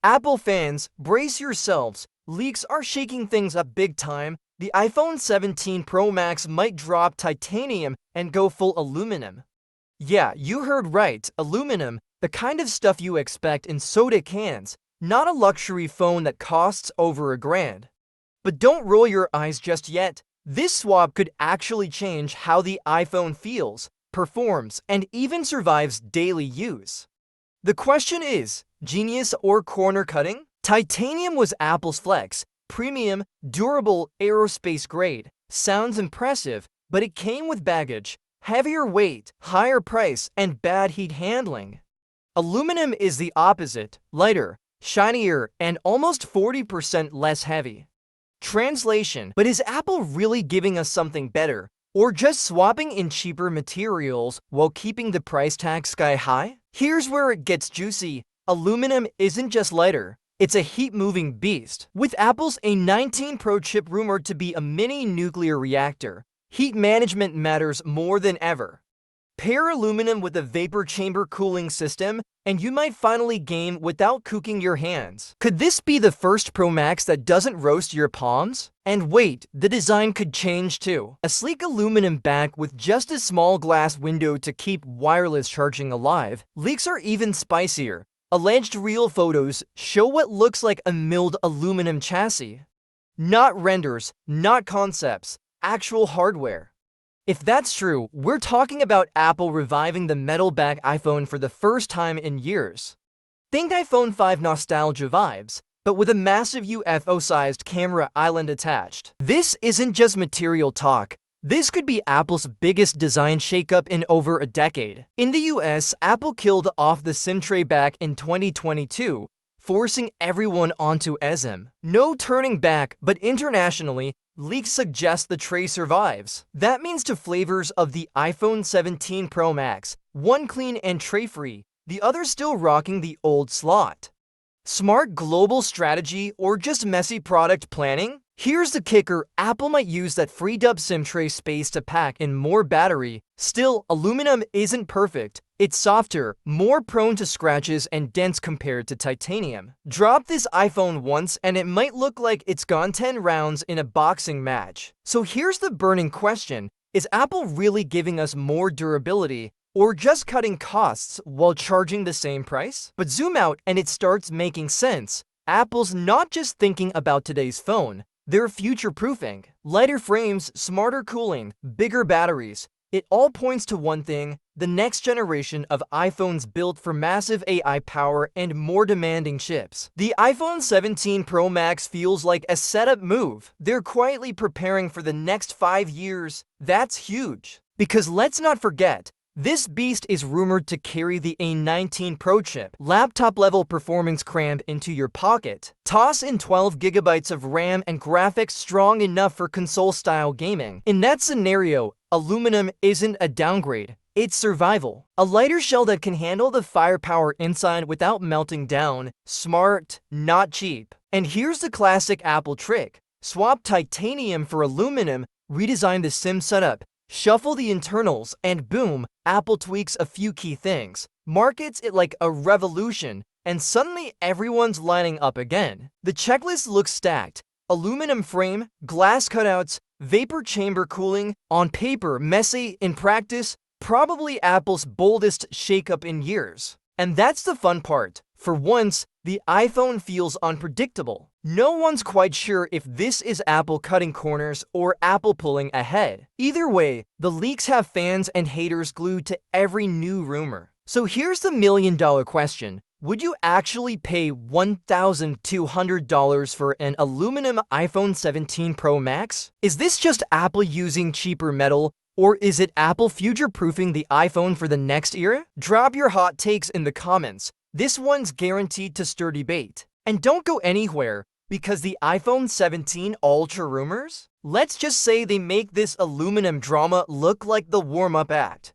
Apple fans, brace yourselves. Leaks are shaking things up big time. The iPhone 17 Pro Max might drop titanium and go full aluminum. Yeah, you heard right, aluminum, the kind of stuff you expect in soda cans, not a luxury phone that costs over $1,000. But don't roll your eyes just yet. This swap could actually change how the iPhone feels, performs, and even survives daily use. The question is, genius or corner cutting? Titanium was Apple's flex, premium, durable, aerospace grade. Sounds impressive, but it came with baggage, heavier weight, higher price, and bad heat handling. Aluminum is the opposite, lighter, shinier, and almost 40% less heavy. Translation: but is Apple really giving us something better, or just swapping in cheaper materials while keeping the price tag sky high? Here's where it gets juicy. Aluminum isn't just lighter, it's a heat-moving beast. With Apple's A19 Pro chip rumored to be a mini nuclear reactor, heat management matters more than ever. Pair aluminum with a vapor chamber cooling system, and you might finally game without cooking your hands. Could this be the first Pro Max that doesn't roast your palms? And wait, the design could change too. A sleek aluminum back with just a small glass window to keep wireless charging alive. Leaks are even spicier. Alleged real photos show what looks like a milled aluminum chassis. Not renders, not concepts, actual hardware. If that's true, we're talking about Apple reviving the metal back iPhone for the first time in years. Think iPhone 5 nostalgia vibes, but with a massive UFO-sized camera island attached. This isn't just material talk. This could be Apple's biggest design shakeup in over a decade. In the US, Apple killed off the SIM tray back in 2022, forcing everyone onto eSIM. No turning back, but internationally, leaks suggest the tray survives. That means two flavors of the iPhone 17 Pro Max, one clean and tray-free, the other still rocking the old slot. Smart global strategy or just messy product planning? Here's the kicker: Apple might use that freed up SIM tray space to pack in more battery. Still, aluminum isn't perfect. It's softer, more prone to scratches, and dense compared to titanium. Drop this iPhone once and it might look like it's gone 10 rounds in a boxing match. So here's the burning question: is Apple really giving us more durability, or just cutting costs while charging the same price? But zoom out and it starts making sense. Apple's not just thinking about today's phone, they're future-proofing. Lighter frames, smarter cooling, bigger batteries. It all points to one thing: the next generation of iPhones built for massive AI power and more demanding chips. The iPhone 17 Pro Max feels like a setup move. They're quietly preparing for the next 5 years. That's huge. Because let's not forget, this beast is rumored to carry the A19 Pro chip, laptop-level performance crammed into your pocket. Toss in 12 gigabytes of RAM and graphics strong enough for console-style gaming. In that scenario, aluminum isn't a downgrade, it's survival. A lighter shell that can handle the firepower inside without melting down. Smart, not cheap. And here's the classic Apple trick: swap titanium for aluminum, redesign the SIM setup, shuffle the internals, and boom, Apple tweaks a few key things, markets it like a revolution, and suddenly everyone's lining up again. The checklist looks stacked: aluminum frame, glass cutouts, vapor chamber cooling. On paper, messy; in practice, probably Apple's boldest shakeup in years. And that's the fun part. For once, the iPhone feels unpredictable. No one's quite sure if this is Apple cutting corners or Apple pulling ahead. Either way, the leaks have fans and haters glued to every new rumor. So here's the million-dollar question: would you actually pay $1,200 for an aluminum iPhone 17 Pro Max? Is this just Apple using cheaper metal, or is it Apple future-proofing the iPhone for the next era? Drop your hot takes in the comments. This one's guaranteed to stir debate. And don't go anywhere, because the iPhone 17 Ultra rumors? Let's just say they make this aluminum drama look like the warm-up act.